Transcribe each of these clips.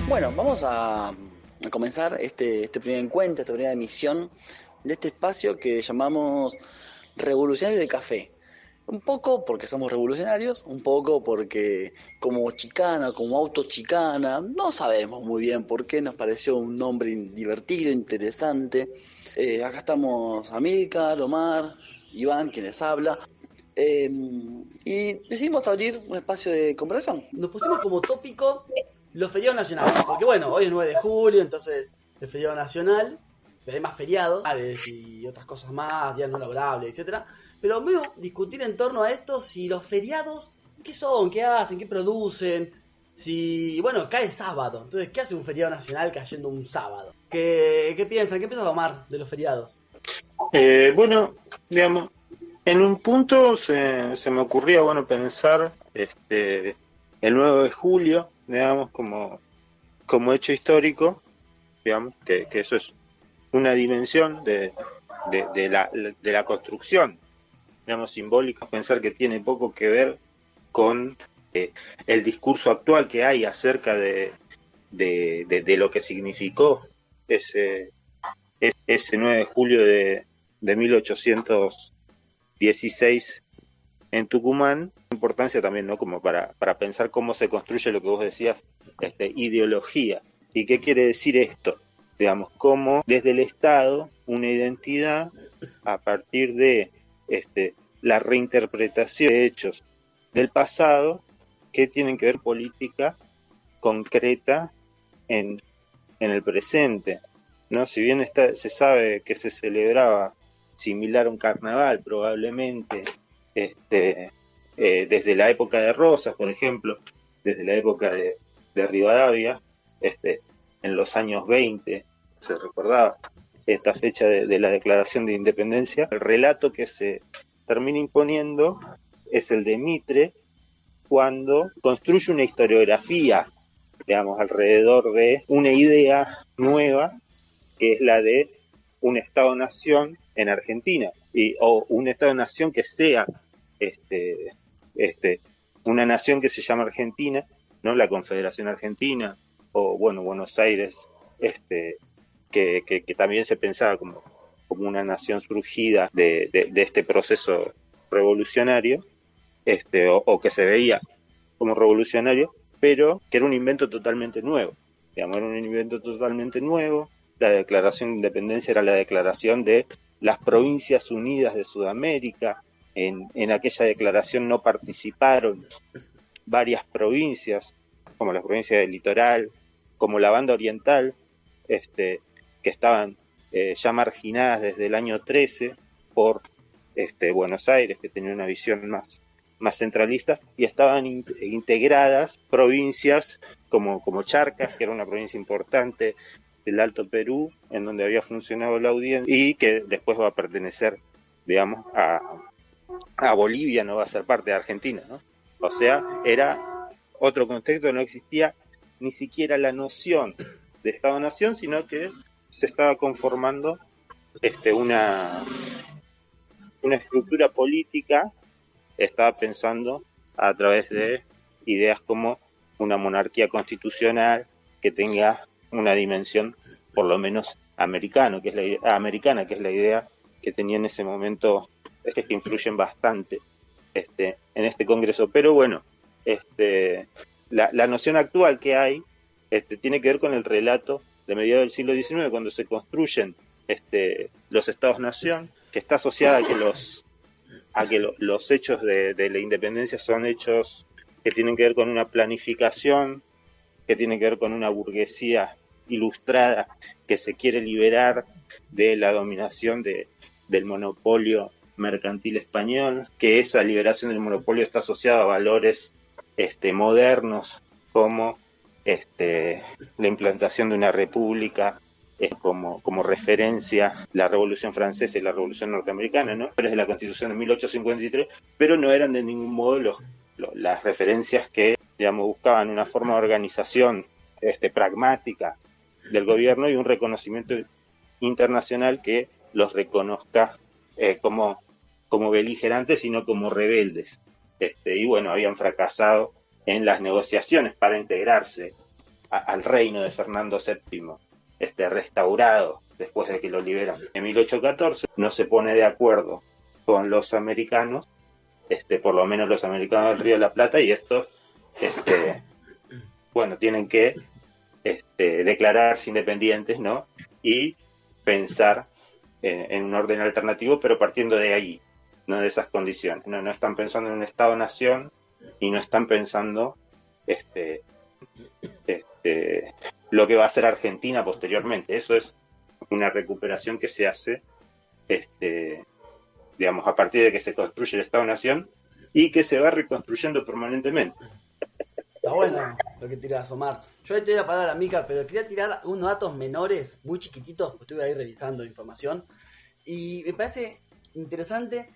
Bueno, vamos a comenzar este primer encuentro, esta primera emisión de este espacio que llamamos Revolucionarios de Café. Un poco porque somos revolucionarios, un poco porque como chicana, como autochicana, no sabemos muy bien por qué nos pareció un nombre divertido, interesante. Acá estamos Amílcar, Omar, Iván, quien les habla. Y decidimos abrir un espacio de conversación. Nos pusimos como tópico los feriados nacionales. Porque bueno, hoy es 9 de julio, entonces el feriado nacional, pero hay más feriados y otras cosas más, días no laborables, etcétera. Pero medio discutir en torno a esto, si los feriados, ¿qué son? ¿Qué hacen? ¿Qué producen? Si, bueno, cae sábado. Entonces, ¿qué hace un feriado nacional cayendo un sábado? ¿Qué piensan? ¿Qué piensa Omar de los feriados? Bueno, digamos, en un punto se me ocurría, bueno, pensar el 9 de julio, digamos, como hecho histórico, digamos, que eso es una dimensión de la construcción, digamos, simbólica, pensar que tiene poco que ver con el discurso actual que hay acerca de lo que significó ese, ese 9 de julio de 1816 en Tucumán. Importancia también, ¿no? Como para pensar cómo se construye lo que vos decías, ideología. ¿Y qué quiere decir esto? Digamos, cómo desde el Estado una identidad a partir de la reinterpretación de hechos del pasado que tienen que ver política concreta en el presente, ¿no? Si bien se sabe que se celebraba similar a un carnaval probablemente desde la época de Rosas, por ejemplo, desde la época de Rivadavia, en los años 20 se recordaba esta fecha de la declaración de independencia. El relato que se termina imponiendo es el de Mitre cuando construye una historiografía, digamos, alrededor de una idea nueva que es la de un Estado-nación en Argentina, o un Estado-nación que sea este, una nación que se llama Argentina, ¿no? La Confederación Argentina, o bueno, Buenos Aires, que también se pensaba como una nación surgida de este proceso revolucionario, o que se veía como revolucionario, pero que era un invento totalmente nuevo. Digamos, era un invento totalmente nuevo. La declaración de independencia era la declaración de las provincias unidas de Sudamérica. En aquella declaración no participaron varias provincias, como las provincias del litoral, como la banda oriental, que estaban ya marginadas desde el año 13 por Buenos Aires, que tenía una visión más centralista, y estaban integradas provincias como Charcas, que era una provincia importante del Alto Perú, en donde había funcionado la audiencia, y que después va a pertenecer, digamos, a Bolivia, no va a ser parte de Argentina, ¿no? O sea, era otro contexto, no existía ni siquiera la noción de Estado-Nación, sino que se estaba conformando una estructura política. Estaba pensando a través de ideas como una monarquía constitucional que tenga una dimensión por lo menos americana, que es la idea que tenía en ese momento, que influyen bastante en este Congreso. Pero bueno, la noción actual que hay tiene que ver con el relato de mediados del siglo XIX, cuando se construyen los Estados-Nación, que está asociada a que los hechos de la independencia son hechos que tienen que ver con una planificación, que tienen que ver con una burguesía ilustrada que se quiere liberar de la dominación del monopolio mercantil español, que esa liberación del monopolio está asociada a valores modernos como la implantación de una república, como referencia la Revolución Francesa y la Revolución Norteamericana, ¿no? De la Constitución de 1853, pero no eran de ningún modo las referencias que, digamos, buscaban una forma de organización pragmática del gobierno y un reconocimiento internacional que los reconozca como beligerantes y no como rebeldes. Y bueno, habían fracasado en las negociaciones para integrarse al reino de Fernando VII, restaurado después de que lo liberan en 1814, no se pone de acuerdo con los americanos, por lo menos los americanos del Río de la Plata, y estos, bueno, tienen que declararse independientes, ¿no? Y pensar en un orden alternativo, pero partiendo de ahí, no de esas condiciones. No están pensando en un Estado-nación y no están pensando lo que va a hacer Argentina posteriormente. Eso es una recuperación que se hace, digamos, a partir de que se construye el Estado-nación y que se va reconstruyendo permanentemente. Está bueno lo que tirás, Omar. Yo ahí te voy a parar a Mica, pero quería tirar unos datos menores, muy chiquititos, porque estuve ahí revisando información. Y me parece interesante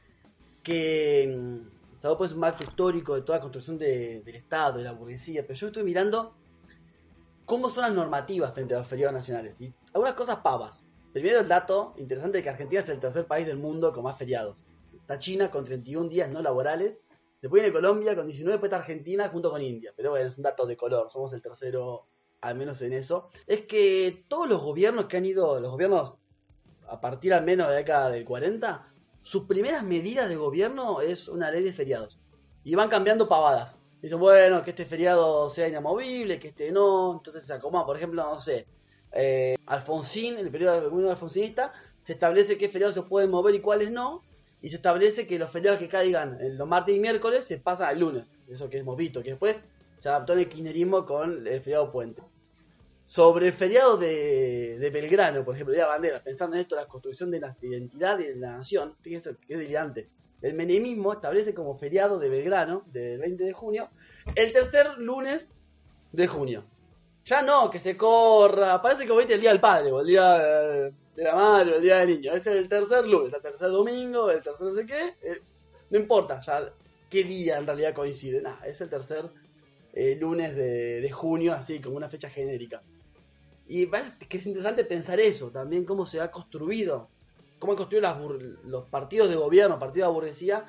que se ha puesto un marco histórico de toda la construcción del Estado, de la burguesía, pero yo estoy mirando cómo son las normativas frente a los feriados nacionales. Y algunas cosas pavas. Primero el dato interesante de que Argentina es el tercer país del mundo con más feriados. Está China con 31 días no laborales. Después viene Colombia con 19, después está Argentina junto con India. Pero bueno, es un dato de color, somos el tercero, al menos en eso. Es que todos los gobiernos que han ido, los gobiernos a partir al menos de la década del 40, sus primeras medidas de gobierno es una ley de feriados. Y van cambiando pavadas. Dicen, bueno, que este feriado sea inamovible, que este no. Entonces se acomoda, por ejemplo, no sé, Alfonsín, en el periodo de gobierno alfonsinista, se establece qué feriados se pueden mover y cuáles no. Y se establece que los feriados que caigan en los martes y miércoles se pasan al lunes. Eso que hemos visto, que después se adaptó en el kirchnerismo con el feriado puente. Sobre el feriado de Belgrano, por ejemplo, Día de Banderas, pensando en esto, la construcción de la identidad de la nación, fíjense que es delirante. El menemismo establece como feriado de Belgrano, del 20 de junio, el tercer lunes de junio. Ya no, que se corra, parece como el Día del Padre, o el Día de la Madre, o el Día del Niño. Es el tercer lunes, el tercer domingo, el tercer no sé qué. No importa ya qué día en realidad coincide, nada, es el tercer lunes de junio, así como una fecha genérica. Y parece que es interesante pensar eso, también cómo se ha construido, cómo han construido los partidos de gobierno, partidos de burguesía,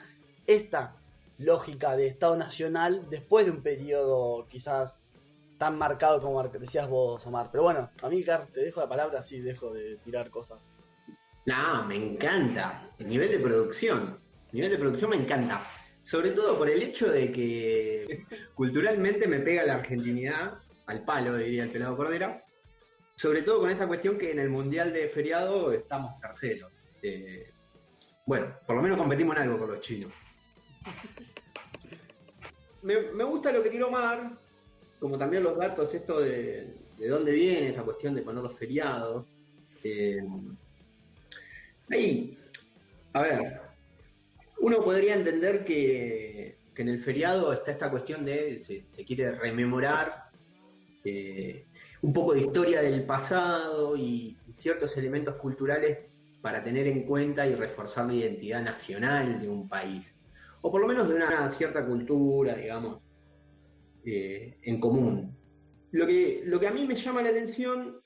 esta lógica de Estado nacional después de un periodo quizás tan marcado como decías vos, Omar. Pero bueno, Amílcar, te dejo la palabra, así dejo de tirar cosas. No, me encanta. El nivel de producción. El nivel de producción me encanta. Sobre todo por el hecho de que culturalmente me pega la argentinidad, al palo, diría el pelado Cordera. Sobre todo con esta cuestión que en el Mundial de Feriado estamos terceros. Bueno, por lo menos competimos en algo con los chinos. Me gusta lo que tiró Omar, como también los datos, esto de dónde viene esa cuestión de poner los feriados. Ahí, a ver, uno podría entender que en el feriado está esta cuestión de, se quiere rememorar un poco de historia del pasado y ciertos elementos culturales para tener en cuenta y reforzar la identidad nacional de un país, o por lo menos de una cierta cultura, digamos, en común. Lo que a mí me llama la atención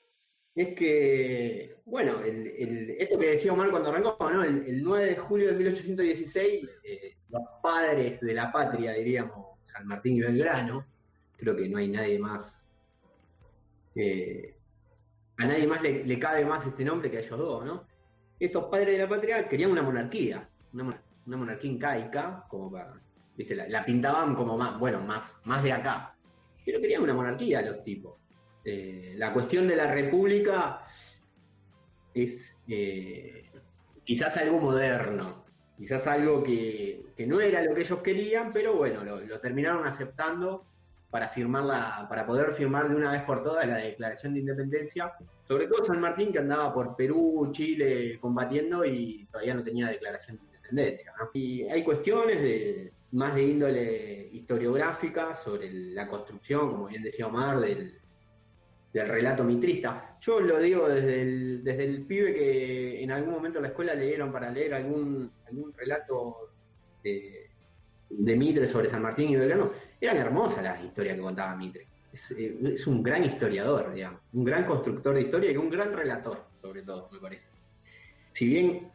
es que, bueno, esto que decía Omar cuando arrancó, ¿no? El 9 de julio de 1816, los padres de la patria, diríamos, San Martín y Belgrano, creo que no hay nadie más, a nadie más le cabe más este nombre que a ellos dos, ¿no? Estos padres de la patria querían una monarquía, una monarquía incaica, como para, ¿viste? La pintaban como más, bueno, más de acá, pero querían una monarquía los tipos. La cuestión de la república es quizás algo moderno, quizás algo que no era lo que ellos querían, pero bueno, lo terminaron aceptando para poder firmar de una vez por todas la declaración de independencia, sobre todo San Martín, que andaba por Perú, Chile combatiendo y todavía no tenía declaración de independencia, ¿no? Y hay cuestiones más de índole historiográfica sobre la construcción, como bien decía Omar, del relato mitrista. Yo lo digo desde el pibe que en algún momento en la escuela le dieron para leer algún relato de Mitre sobre San Martín y Belgrano. Eran hermosas las historias que contaba Mitre. Es un gran historiador, digamos, un gran constructor de historia y un gran relator, sobre todo, me parece. Si bien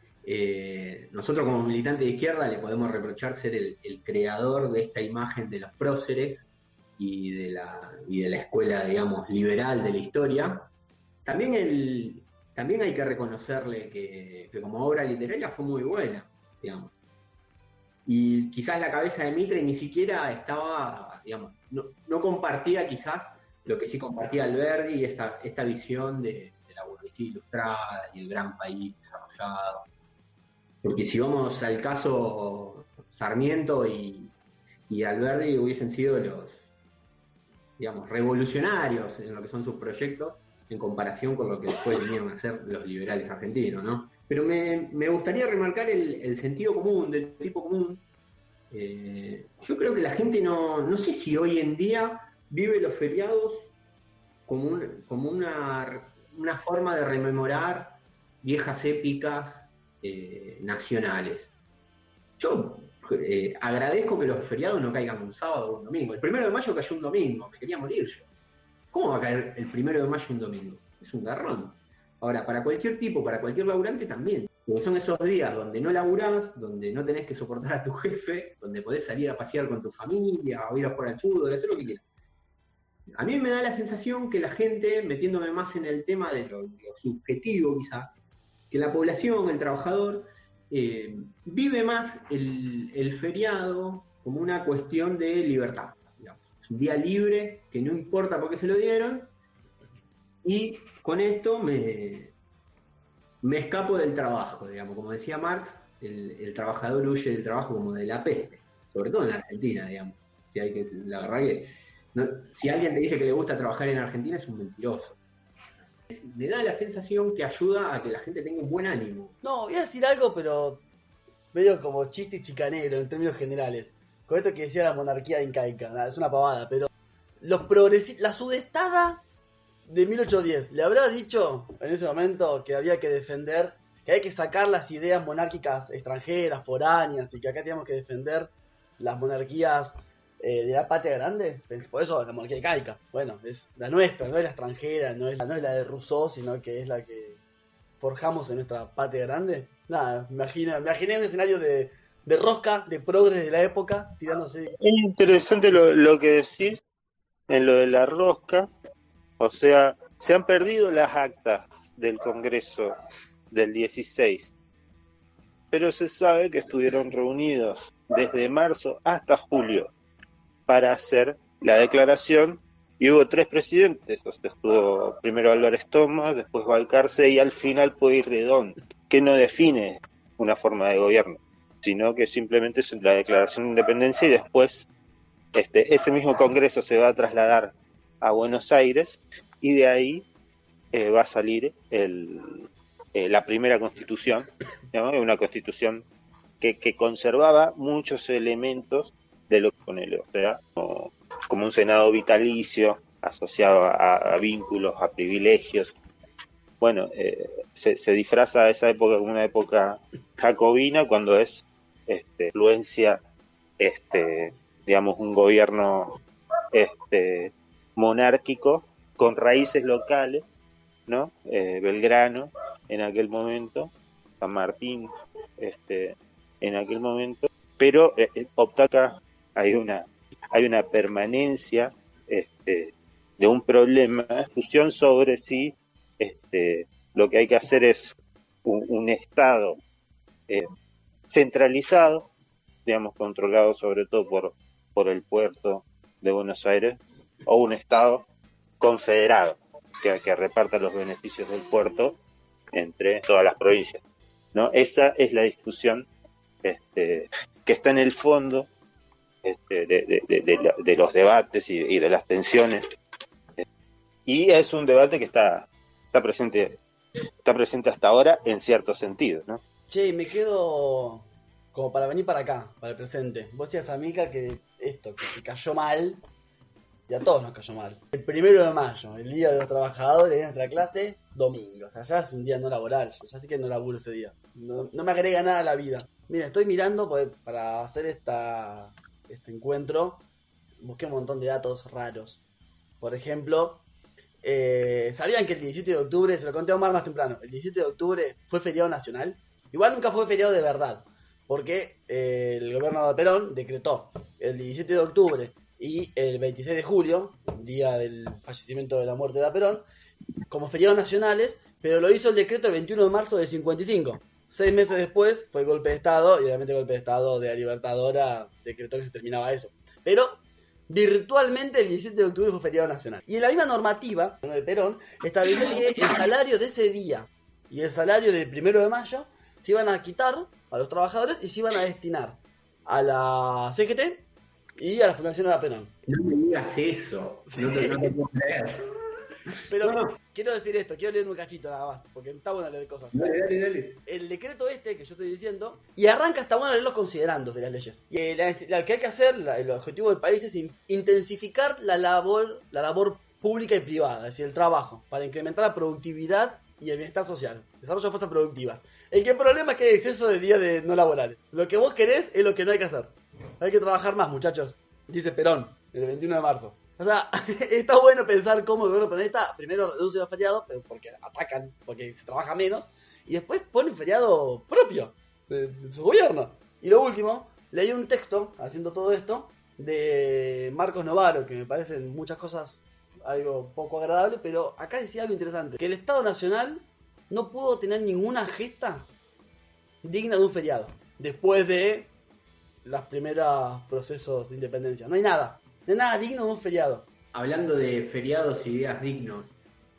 nosotros como militantes de izquierda le podemos reprochar ser el creador de esta imagen de los próceres, y de la escuela, digamos, liberal de la historia, también hay que reconocerle que como obra literaria fue muy buena, digamos. Y quizás la cabeza de Mitre ni siquiera estaba, digamos, no compartía quizás lo que sí compartía Alberdi y esta visión de la burguesía ilustrada y el gran país desarrollado. Porque si vamos al caso, Sarmiento y Alberdi hubiesen sido los, digamos, revolucionarios en lo que son sus proyectos en comparación con lo que después vinieron a hacer los liberales argentinos, ¿no? Pero me gustaría remarcar el sentido común, del tipo común. Yo creo que la gente no sé si hoy en día vive los feriados como una forma de rememorar viejas épicas nacionales. Yo agradezco que los feriados no caigan un sábado o un domingo. El 1 de mayo cayó un domingo, me quería morir yo. ¿Cómo va a caer el 1 de mayo un domingo? Es un garrón. Ahora, para cualquier tipo, para cualquier laburante también. Porque son esos días donde no laburás, donde no tenés que soportar a tu jefe, donde podés salir a pasear con tu familia, o ir a jugar al fútbol, hacer lo que quieras. A mí me da la sensación que la gente, metiéndome más en el tema de lo subjetivo quizá, que la población, el trabajador, vive más el feriado como una cuestión de libertad. Digamos. Es un día libre, que no importa por qué se lo dieron, y con esto me escapo del trabajo, digamos. Como decía Marx, el trabajador huye del trabajo como de la peste, sobre todo en la Argentina, digamos. La verdad que si alguien te dice que le gusta trabajar en Argentina es un mentiroso. Me da la sensación que ayuda a que la gente tenga un buen ánimo. No, voy a decir algo, pero medio como chiste chicanero en términos generales. Con esto que decía la monarquía incaica, es una pavada, pero la sudestada de 1810, ¿le habrá dicho en ese momento que había que defender, que hay que sacar las ideas monárquicas extranjeras, foráneas, y que acá teníamos que defender las monarquías de la patria grande? Por eso la monarquía incaica, bueno, es la nuestra, no es la extranjera, no es la de Rousseau, sino que es la que forjamos en nuestra patria grande. Nada, me imaginé un escenario de rosca, de progres de la época, tirándose. Es interesante lo que decís en lo de la rosca. O sea, se han perdido las actas del Congreso del 16, pero se sabe que estuvieron reunidos desde marzo hasta julio para hacer la declaración, y hubo 3 presidentes. O sea, estuvo primero Álvarez Thomas, después Balcarce y al final Pueyrredón, que no define una forma de gobierno, sino que simplemente es la declaración de independencia, y después ese mismo Congreso se va a trasladar a Buenos Aires, y de ahí va a salir la primera constitución, ¿no? Una constitución que conservaba muchos elementos de lo que ponele, o sea, como un senado vitalicio asociado a vínculos, a privilegios. Bueno, se disfraza esa época como una época jacobina, cuando es influencia, digamos, un gobierno monárquico con raíces locales, ¿no? Belgrano en aquel momento, San Martín en aquel momento, pero acá hay una permanencia de un problema, una discusión sobre si lo que hay que hacer es un Estado centralizado, digamos, controlado sobre todo por el puerto de Buenos Aires, o un Estado confederado que reparta los beneficios del puerto entre todas las provincias, ¿no? Esa es la discusión que está en el fondo de los debates y de las tensiones, y es un debate que está presente hasta ahora en cierto sentido, ¿no? Che, me quedo como para venir para acá, para el presente. Vos decías, amiga, que esto, que te cayó mal, y a todos nos cayó mal. El 1 de mayo, el día de los trabajadores de nuestra clase, domingo. O sea, ya es un día no laboral, ya sí que no laburo ese día. No me agrega nada a la vida. Mira, estoy mirando para hacer este encuentro, busqué un montón de datos raros. Por ejemplo, ¿sabían que el 17 de octubre, se lo conté a Omar más temprano, el 17 de octubre fue feriado nacional? Igual nunca fue feriado de verdad, porque el gobierno de Perón decretó el 17 de octubre y el 26 de julio, día del fallecimiento de la muerte de Perón, como feriados nacionales, pero lo hizo el decreto el 21 de marzo del 55. 6 meses después fue el golpe de Estado, y obviamente el golpe de Estado de la Libertadora decretó que se terminaba eso. Pero virtualmente el 17 de octubre fue feriado nacional. Y en la misma normativa de Perón estableció que el salario de ese día y el salario del 1 de mayo se iban a quitar a los trabajadores y se iban a destinar a la CGT y a la Fundación de Perón. No me digas eso, no te puedo creer. Pero No. quiero decir esto, quiero leer un cachito nada más, porque está bueno leer cosas. Dale. El decreto este que yo estoy diciendo, y arranca, está bueno leer los considerandos de las leyes. Y lo que hay que hacer, el objetivo del país es intensificar la labor pública y privada, es decir, el trabajo, para incrementar la productividad y el bienestar social, desarrollo de fuerzas productivas. El problema es que hay exceso de días no laborales. Lo que vos querés es lo que no hay que hacer. Hay que trabajar más, muchachos, dice Perón, el 21 de marzo. O sea, está bueno pensar cómo el gobierno peronista primero reduce los feriados, pero porque atacan, porque se trabaja menos, y después pone un feriado propio de su gobierno. Y lo último, leí un texto haciendo todo esto de Marcos Novaro, que me parecen muchas cosas algo poco agradable, pero acá decía algo interesante, que el Estado Nacional no pudo tener ninguna gesta digna de un feriado, después de los primeros procesos de independencia. No hay nada digno de un feriado. Hablando de feriados y días dignos,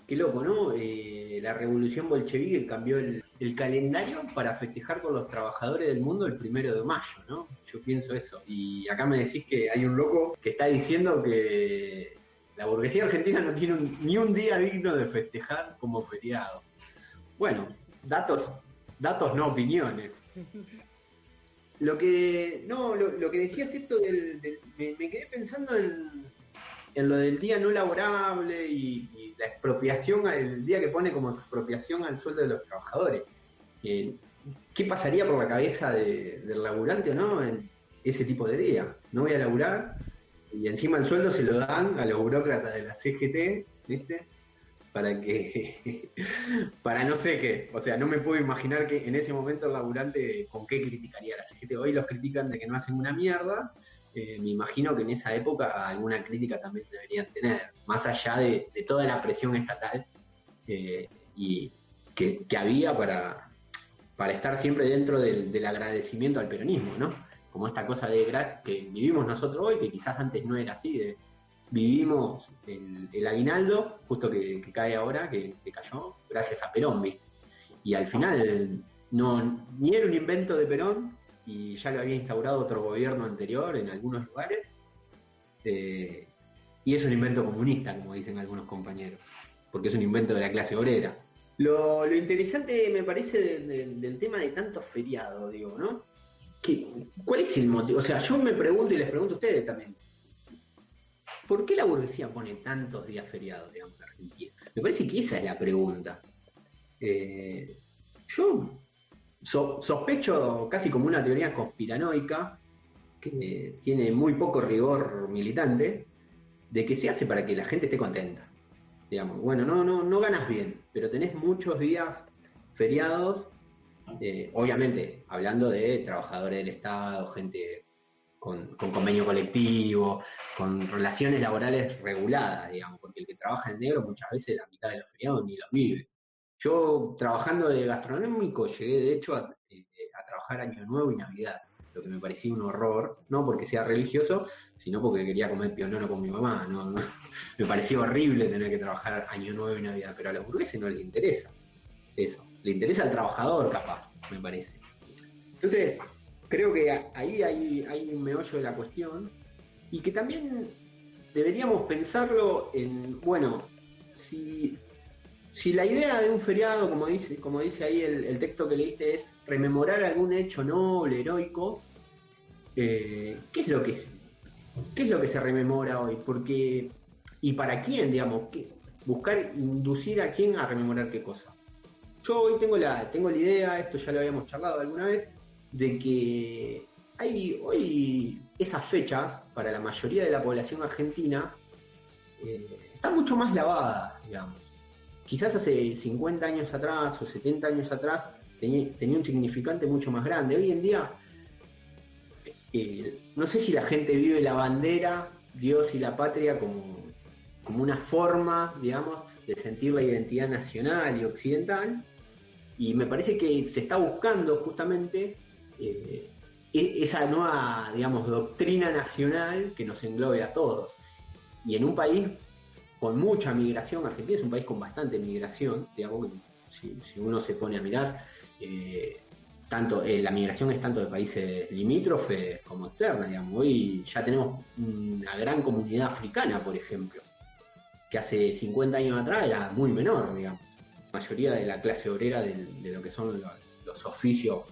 qué loco, ¿no? La revolución bolchevique cambió el calendario para festejar con los trabajadores del mundo el 1 de mayo, ¿no? Yo pienso eso. Y acá me decís que hay un loco que está diciendo que la burguesía argentina no tiene ni un día digno de festejar como feriado. Bueno, datos no opiniones. Lo que decías esto me quedé pensando en lo del día no laborable y la expropiación, el día que pone como expropiación al sueldo de los trabajadores. ¿Qué pasaría por la cabeza del laburante o no en ese tipo de día? No voy a laburar y encima el sueldo se lo dan a los burócratas de la CGT, ¿viste? Para no sé qué, o sea, no me puedo imaginar que en ese momento el laburante con qué criticaría a la CGT. Hoy los critican de que no hacen una mierda, me imagino que en esa época alguna crítica también deberían tener, más allá de toda la presión estatal y que había para estar siempre dentro del agradecimiento al peronismo, ¿no? Como esta cosa que vivimos nosotros hoy, que quizás antes no era así, vivimos el aguinaldo, justo que cae ahora, que cayó, gracias a Perón, ¿viste? Y al final ni era un invento de Perón, y ya lo había instaurado otro gobierno anterior en algunos lugares, y es un invento comunista, como dicen algunos compañeros, porque es un invento de la clase obrera. Lo interesante me parece del tema de tantos feriados, digo, ¿no? ¿Cuál es el motivo? O sea, yo me pregunto y les pregunto a ustedes también, ¿por qué la burguesía pone tantos días feriados, digamos, en Argentina? Me parece que esa es la pregunta. Yo sospecho, casi como una teoría conspiranoica, que tiene muy poco rigor militante, de que se hace para que la gente esté contenta. Digamos, bueno, no ganas bien, pero tenés muchos días feriados, obviamente, hablando de trabajadores del Estado, gente con convenio colectivo, con relaciones laborales reguladas, digamos, porque el que trabaja en negro muchas veces la mitad de los feriados ni los vive. Yo, trabajando de gastronómico, llegué de hecho a trabajar Año Nuevo y Navidad, lo que me parecía un horror, no porque sea religioso, sino porque quería comer pionono con mi mamá. No, me parecía horrible tener que trabajar Año Nuevo y Navidad, pero a los burgueses no les interesa eso, le interesa al trabajador capaz, me parece. Entonces, creo que ahí hay un meollo de la cuestión, y que también deberíamos pensarlo en, bueno, si la idea de un feriado, como dice ahí el texto que leíste, es rememorar algún hecho noble, heroico, ¿qué es lo que se rememora hoy? Porque, ¿y para quién, digamos? Buscar inducir a quién a rememorar qué cosa. Yo hoy tengo la idea, esto ya lo habíamos charlado alguna vez, de que hay hoy esas fechas, para la mayoría de la población argentina, están mucho más lavadas, digamos. Quizás hace 50 años atrás o 70 años atrás tenía un significante mucho más grande. Hoy en día, no sé si la gente vive la bandera Dios y la patria como una forma, digamos, de sentir la identidad nacional y occidental, y me parece que se está buscando justamente esa nueva, digamos, doctrina nacional que nos englobe a todos. Y en un país con mucha migración, Argentina es un país con bastante migración, digamos, si uno se pone a mirar, la migración es tanto de países limítrofes como externas, digamos. Hoy ya tenemos una gran comunidad africana, por ejemplo, que hace 50 años atrás era muy menor, digamos. La mayoría de la clase obrera de lo que son los oficios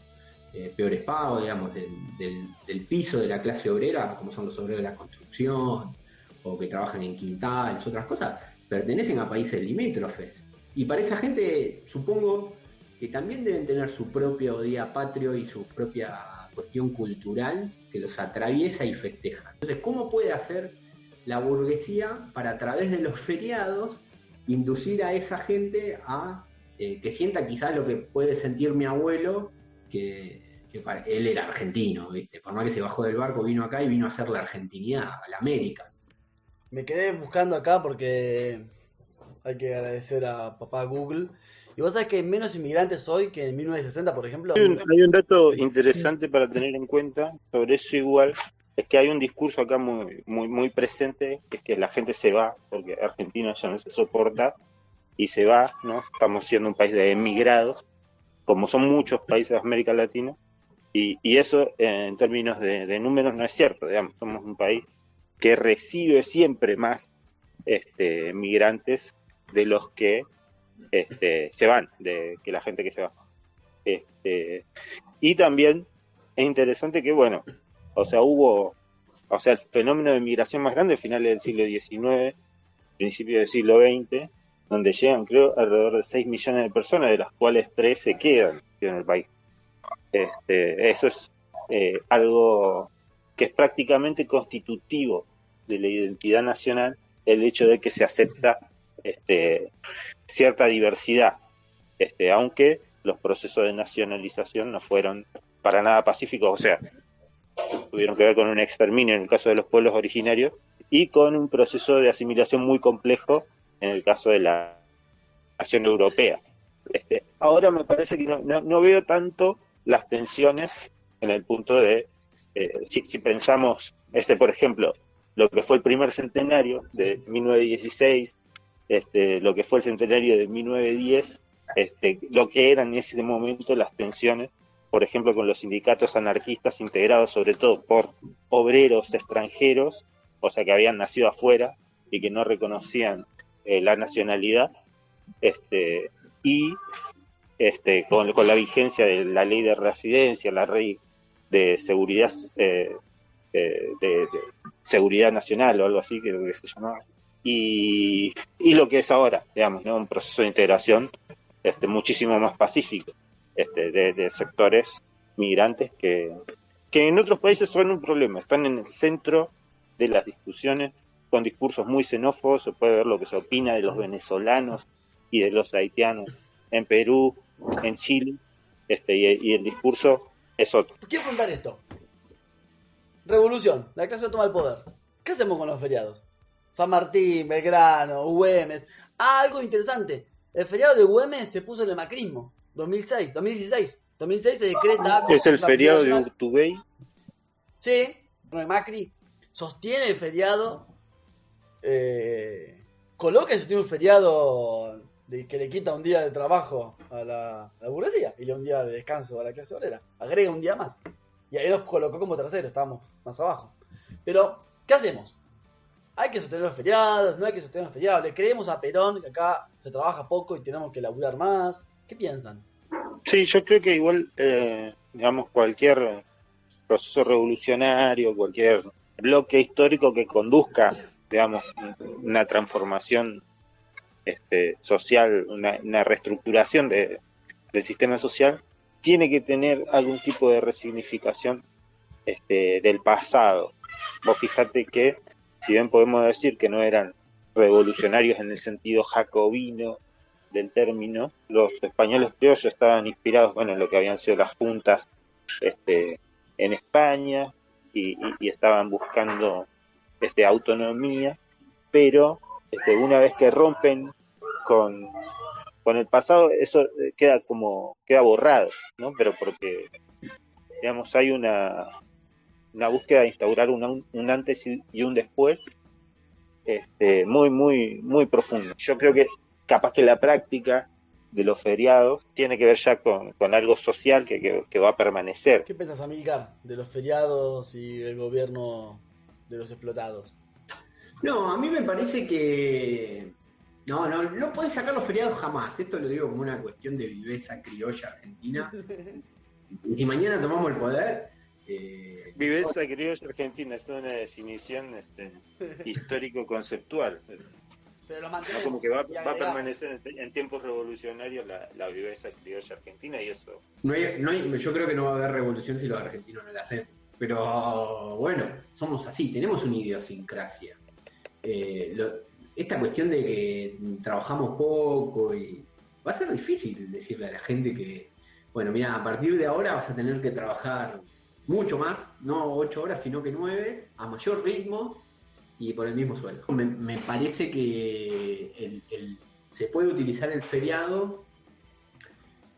peores pagos, digamos, del piso de la clase obrera, como son los obreros de la construcción, o que trabajan en quintales, otras cosas, pertenecen a países limítrofes. Y para esa gente, supongo que también deben tener su propio día patrio y su propia cuestión cultural que los atraviesa y festeja. Entonces, ¿cómo puede hacer la burguesía para, a través de los feriados, inducir a esa gente a que sienta quizás lo que puede sentir mi abuelo, que él era argentino, ¿viste? Por más que se bajó del barco, vino acá y vino a hacer la argentinidad, a la América. Me quedé buscando acá porque hay que agradecer a papá Google. Y vos sabés que hay menos inmigrantes hoy que en 1960, por ejemplo. Hay un dato interesante para tener en cuenta sobre eso igual, es que hay un discurso acá muy presente, que es que la gente se va, porque Argentina ya no se soporta, y se va, ¿no? Estamos siendo un país de emigrados, como son muchos países de América Latina, y eso en términos de números no es cierto, digamos, somos un país que recibe siempre más migrantes de los que se van, que la gente que se va. Y también es interesante que, bueno, el fenómeno de migración más grande a finales del siglo XIX, principios del siglo XX, donde llegan, creo, alrededor de 6 millones de personas, de las cuales 3 se quedan en el país. Eso es algo que es prácticamente constitutivo de la identidad nacional, el hecho de que se acepta cierta diversidad, aunque los procesos de nacionalización no fueron para nada pacíficos, o sea, tuvieron que ver con un exterminio en el caso de los pueblos originarios y con un proceso de asimilación muy complejo en el caso de la nación europea. Ahora me parece que no veo tanto las tensiones en el punto de, si pensamos, por ejemplo, lo que fue el primer centenario de 1916, lo que fue el centenario de 1910, lo que eran en ese momento las tensiones, por ejemplo, con los sindicatos anarquistas integrados sobre todo por obreros extranjeros, o sea, que habían nacido afuera y que no reconocían la nacionalidad, y con la vigencia de la ley de residencia, la ley de seguridad, de seguridad nacional o algo así, creo que se llamaba, y lo que es ahora, digamos, ¿no? Un proceso de integración muchísimo más pacífico de sectores migrantes que en otros países son un problema, están en el centro de las discusiones con discursos muy xenófobos. Se puede ver lo que se opina de los venezolanos y de los haitianos en Perú, en Chile, y el discurso es otro. Quiero preguntar esto. Revolución, la clase toma el poder. ¿Qué hacemos con los feriados? San Martín, Belgrano, Güemes. Algo interesante. El feriado de Güemes se puso en el macrismo. 2016 se decreta... Es el feriado de Urtubey. Sí, Macri sostiene el feriado, coloca y sostiene un feriado que le quita un día de trabajo a la burguesía y le da un día de descanso a la clase obrera. Agrega un día más. Y ahí los colocó como tercero, estábamos más abajo. Pero, ¿qué hacemos? ¿Hay que sostener los feriados? ¿No hay que sostener los feriados? ¿Le creemos a Perón que acá se trabaja poco y tenemos que laburar más? ¿Qué piensan? Sí, yo creo que igual, digamos, cualquier proceso revolucionario, cualquier bloque histórico que conduzca, digamos, una transformación social, una reestructuración del sistema social, tiene que tener algún tipo de resignificación del pasado. Vos fijate que, si bien podemos decir que no eran revolucionarios en el sentido jacobino del término, los españoles criollos estaban inspirados, bueno, en lo que habían sido las juntas en España, y estaban buscando autonomía, pero una vez que rompen con el pasado, eso queda borrado, ¿no? Pero porque, digamos, hay una búsqueda de instaurar un antes y un después muy, muy, muy profundo. Yo creo que capaz que la práctica de los feriados tiene que ver ya con algo social que va a permanecer. ¿Qué pensás, Amílcar, de los feriados y el gobierno de los explotados? No, a mí me parece que no podés sacar los feriados jamás. Esto lo digo como una cuestión de viveza criolla argentina. Y si mañana tomamos el poder... Viveza criolla argentina, esto es una definición histórico-conceptual. Pero lo ¿No? mantenemos. Como que va a permanecer en tiempos revolucionarios la viveza criolla argentina, y eso... yo creo que no va a haber revolución si los argentinos no la hacen. Pero bueno, somos así, tenemos una idiosincrasia. Esta cuestión de que trabajamos poco y va a ser difícil decirle a la gente que, bueno, mira, a partir de ahora vas a tener que trabajar mucho más, no 8 horas, sino que 9, a mayor ritmo y por el mismo sueldo. Me parece que se puede utilizar el feriado,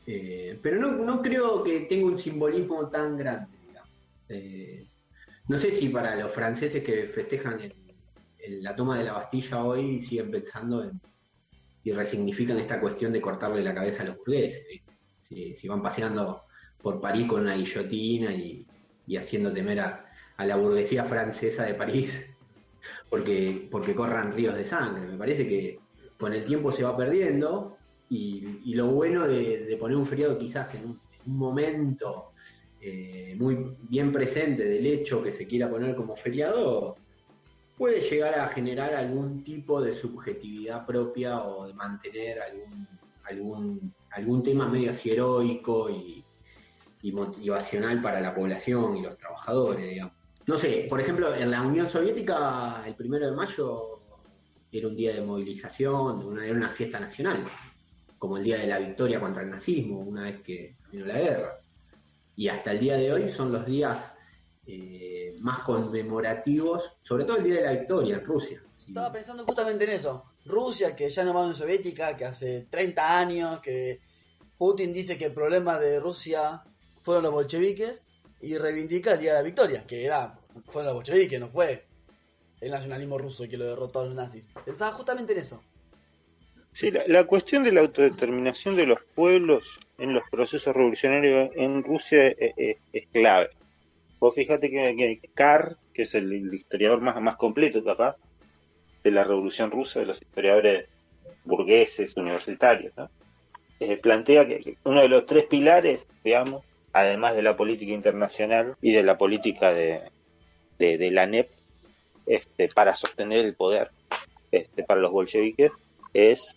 pero no creo que tenga un simbolismo tan grande, digamos. No sé si para los franceses que festejan la toma de la Bastilla hoy siguen pensando y resignifican esta cuestión de cortarle la cabeza a los burgueses. Si van paseando por París con una guillotina y haciendo temer a la burguesía francesa de París porque corran ríos de sangre. Me parece que con el tiempo se va perdiendo y lo bueno de poner un feriado quizás en un momento muy bien presente del hecho que se quiera poner como feriado puede llegar a generar algún tipo de subjetividad propia o de mantener algún tema medio así heroico y motivacional para la población y los trabajadores, digamos. No sé, por ejemplo, en la Unión Soviética el 1 de mayo era un día de movilización, era una fiesta nacional, como el día de la victoria contra el nazismo, una vez que vino la guerra. Y hasta el día de hoy son los días más conmemorativos, sobre todo el día de la victoria en Rusia. ¿Sí? Estaba pensando justamente en eso. Rusia, que ya no va a Unión Soviética, que hace 30 años, que Putin dice que el problema de Rusia fueron los bolcheviques y reivindica el día de la victoria, que fueron los bolcheviques, no fue el nacionalismo ruso que lo derrotó a los nazis. Pensaba justamente en eso. Sí, la cuestión de la autodeterminación de los pueblos en los procesos revolucionarios en Rusia es clave. Vos fíjate que Carr, que es el historiador más completo capaz de la Revolución Rusa, de los historiadores burgueses, universitarios, ¿no? Plantea que uno de los 3 pilares, digamos, además de la política internacional y de la política de la NEP, para sostener el poder para los bolcheviques, es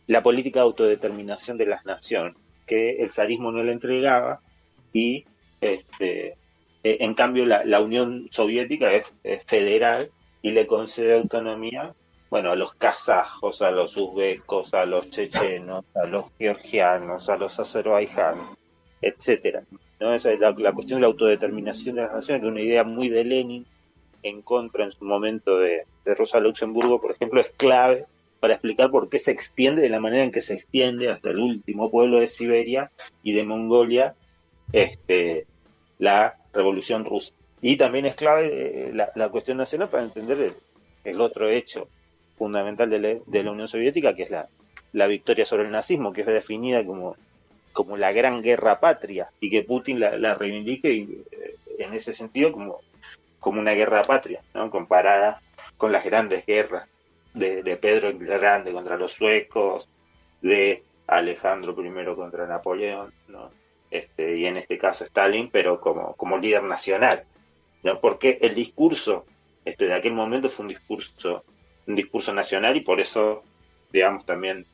la política de autodeterminación de las naciones, que el zarismo no le entregaba, y en cambio la Unión Soviética es federal y le concede autonomía, bueno, a los kazajos, a los uzbecos, a los chechenos, a los georgianos, a los azerbaijanos, etcétera, ¿no? Esa es la cuestión de la autodeterminación de las naciones, que es una idea muy de Lenin, en contra en su momento de Rosa Luxemburgo, por ejemplo, es clave para explicar por qué se extiende de la manera en que se extiende hasta el último pueblo de Siberia y de Mongolia la Revolución Rusa. Y también es clave la cuestión nacional para entender el otro hecho fundamental de la Unión Soviética, que es la victoria sobre el nazismo, que es definida como la gran guerra patria, y que Putin la reivindique en ese sentido como una guerra patria, ¿no? Comparada con las grandes guerras de Pedro el Grande contra los suecos, de Alejandro I contra Napoleón, ¿no? Y en este caso Stalin, pero como líder nacional, ¿no? Porque el discurso de aquel momento fue un discurso nacional, y por eso, digamos, también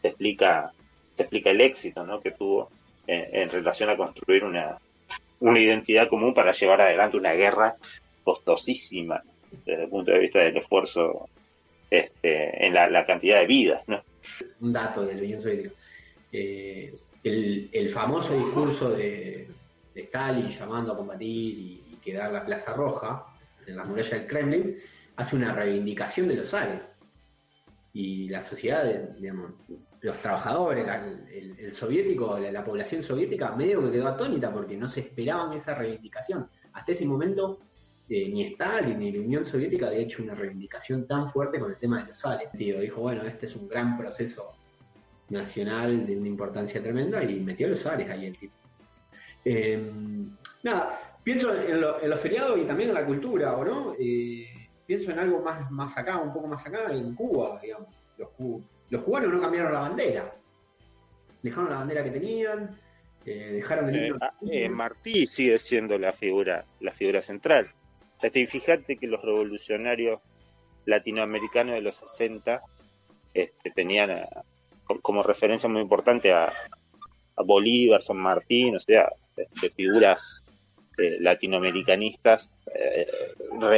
se explica el éxito, ¿no?, que tuvo en relación a construir una identidad común para llevar adelante una guerra costosísima desde el punto de vista del esfuerzo en la cantidad de vidas, ¿no? Un dato de la Unión Soviética. El famoso discurso de Stalin llamando a combatir y quedar la Plaza Roja en las murallas del Kremlin hace una reivindicación de los Ares. Y la sociedad, digamos, los trabajadores, el soviético, la población soviética, medio que quedó atónita porque no se esperaban esa reivindicación. Hasta ese momento, ni Stalin ni la Unión Soviética había hecho una reivindicación tan fuerte con el tema de los Ares. Dijo, bueno, este es un gran proceso nacional de una importancia tremenda y metió los Ares ahí el tipo. Nada, pienso en los feriados y también en la cultura, ¿o no? Pienso en algo más acá, un poco más acá, en Cuba, digamos. Los cubanos no cambiaron la bandera. Dejaron la bandera que tenían, dejaron el himno. Martí sigue siendo la figura central. Fíjate que los revolucionarios latinoamericanos de los 60 tenían como referencia muy importante a Bolívar, San Martín, o sea, de figuras latinoamericanistas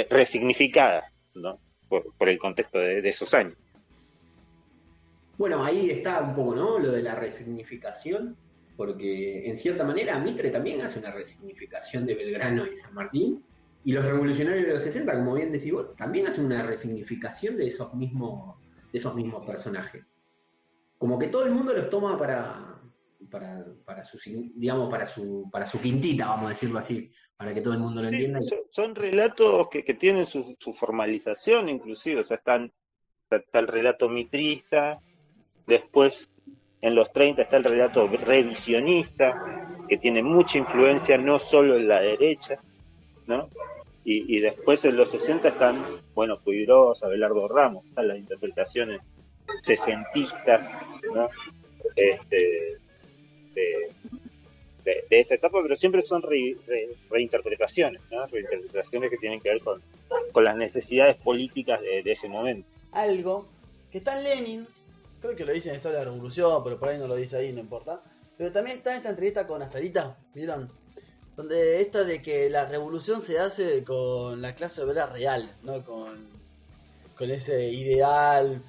resignificadas, ¿no? Por el contexto de esos años. Bueno, ahí está un poco, ¿no? Lo de la resignificación, porque en cierta manera Mitre también hace una resignificación de Belgrano y San Martín, y los revolucionarios de los 60, como bien decís vos, también hacen una resignificación de esos mismos personajes. Como que todo el mundo los toma para su quintita, vamos a decirlo así, para que todo el mundo lo entienda. Son relatos que tienen su formalización, inclusive, o sea, está el relato mitrista, después en los 30 está el relato revisionista, que tiene mucha influencia no solo en la derecha, ¿no? Y después en los 60 están, bueno, Puigros, Abelardo Ramos, están las interpretaciones sesentistas, ¿no? De esa etapa, pero siempre son reinterpretaciones, ¿no? Reinterpretaciones que tienen que ver con las necesidades políticas de ese momento. Algo que está en Lenin, creo que lo dice en Historia de la Revolución, pero por ahí no lo dice ahí, no importa. Pero también está esta entrevista con Astadita, ¿vieron? Donde esta de que la revolución se hace con la clase obrera real, no con ese ideal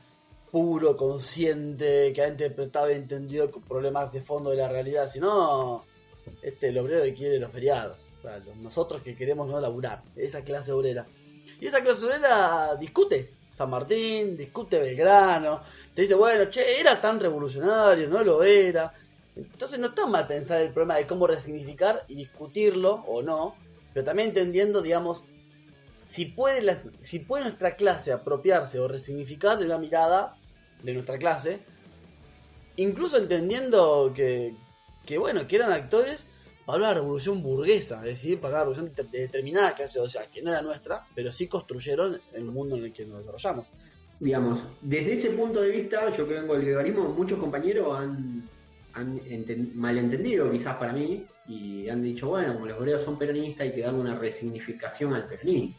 puro, consciente, que ha interpretado y entendido con problemas de fondo de la realidad, sino el obrero que quiere los feriados, o sea, nosotros que queremos no laburar, esa clase obrera. Y esa clase obrera discute San Martín, discute Belgrano, te dice, bueno, che, era tan revolucionario, no lo era. Entonces no está mal pensar el problema de cómo resignificar y discutirlo o no, pero también entendiendo, digamos, si puede nuestra clase apropiarse o resignificar de una mirada de nuestra clase, incluso entendiendo que eran actores para una revolución burguesa, es decir, para una revolución de determinada clase social, que no era nuestra, pero sí construyeron el mundo en el que nos desarrollamos. Digamos, desde ese punto de vista, yo que vengo del guevarismo, muchos compañeros han malentendido quizás para mí, y han dicho, bueno, como los obreros son peronistas hay que darle una resignificación al peronismo.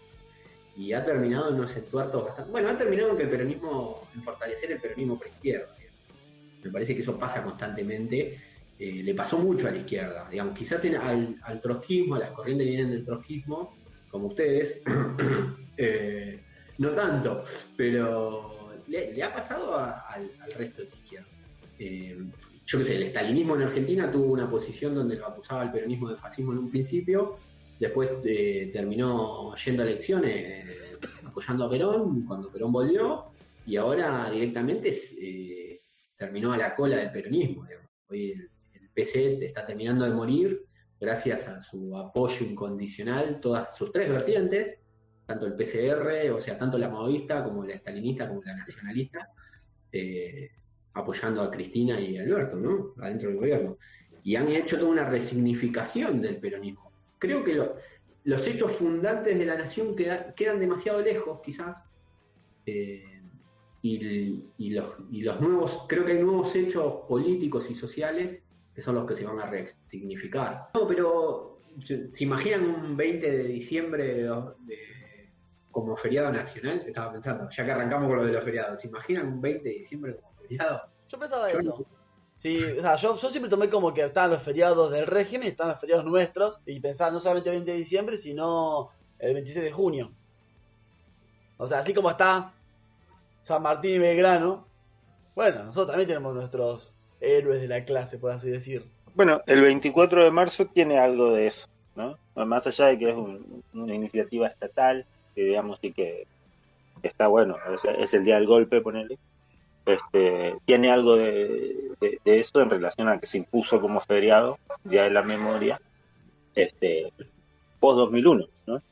Y ha terminado en unos entuertos bastante... Bueno, ha terminado en fortalecer el peronismo preizquierda. Me parece que eso pasa constantemente. Le pasó mucho a la izquierda. Digamos, quizás al trotskismo, a las corrientes que vienen del trotskismo, como ustedes, no tanto, pero le ha pasado al resto de la izquierda. Yo qué sé, el estalinismo en Argentina tuvo una posición donde lo acusaba al peronismo de fascismo en un principio, después terminó yendo a elecciones apoyando a Perón cuando Perón volvió, y ahora directamente terminó a la cola del peronismo. Digamos. Hoy el PC está terminando de morir gracias a su apoyo incondicional, todas sus tres vertientes, tanto el PCR, o sea, tanto la maoísta como la estalinista como la nacionalista, apoyando a Cristina y a Alberto, ¿no? Adentro del gobierno. Y han hecho toda una resignificación del peronismo. Creo que los hechos fundantes de la nación quedan demasiado lejos, quizás, y los nuevos, creo que hay nuevos hechos políticos y sociales que son los que se van a resignificar. No, pero ¿se imaginan un 20 de diciembre como feriado nacional? Estaba pensando, ya que arrancamos con lo de los feriados, ¿se imaginan un 20 de diciembre como feriado? Yo pensaba eso. Sí, o sea, yo siempre tomé como que estaban los feriados del régimen, estaban los feriados nuestros, y pensaba no solamente el 20 de diciembre, sino el 26 de junio. O sea, así como está San Martín y Belgrano, bueno, nosotros también tenemos nuestros héroes de la clase, por así decir. Bueno, el 24 de marzo tiene algo de eso, ¿no? Más allá de que es una iniciativa estatal, que digamos que está bueno, o sea, es el día del golpe, ponele. Tiene algo de eso en relación a que se impuso como feriado, Día de la Memoria, post 2001, ¿no?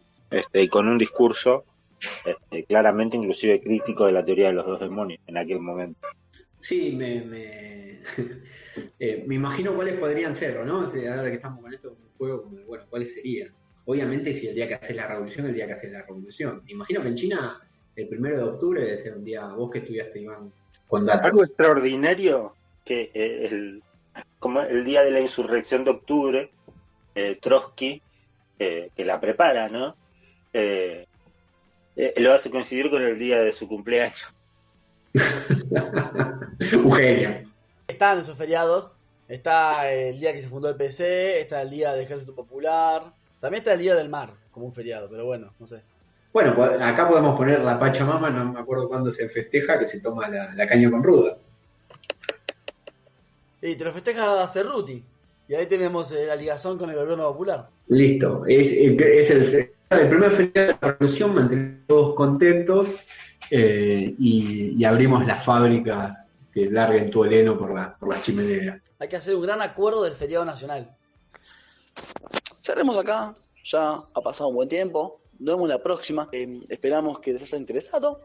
Y con un discurso claramente inclusive crítico de la teoría de los dos demonios en aquel momento. Sí, me imagino cuáles podrían ser, ¿no? Ahora que estamos con esto, un juego, como, bueno, ¿cuáles serían? Obviamente, si el día que haces la revolución, el día que haces la revolución. Me imagino que en China, el 1 de octubre debe ser un día, vos que estudiaste, Iván, con datos. Algo extraordinario que como el día de la insurrección de octubre, Trotsky, que la prepara, ¿no? Lo hace coincidir con el día de su cumpleaños. Un genio. Están esos feriados. Está el día que se fundó el PC, está el día del Ejército Popular, también está el día del mar, como un feriado, pero bueno, no sé. Bueno, pues acá podemos poner la Pachamama, no me acuerdo cuándo se festeja, que se toma la caña con ruda. Y te lo festeja Cerruti, y ahí tenemos la ligazón con el gobierno popular. Listo, es el primer feriado de la revolución, mantenemos todos contentos y abrimos las fábricas que larguen tu heleno por las chimeneas. Hay que hacer un gran acuerdo del feriado nacional. Cerremos acá, ya ha pasado un buen tiempo. Nos vemos la próxima. Esperamos que les haya interesado,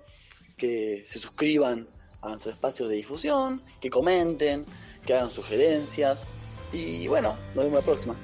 que se suscriban a nuestros espacios de difusión, que comenten, que hagan sugerencias. Y bueno, nos vemos la próxima.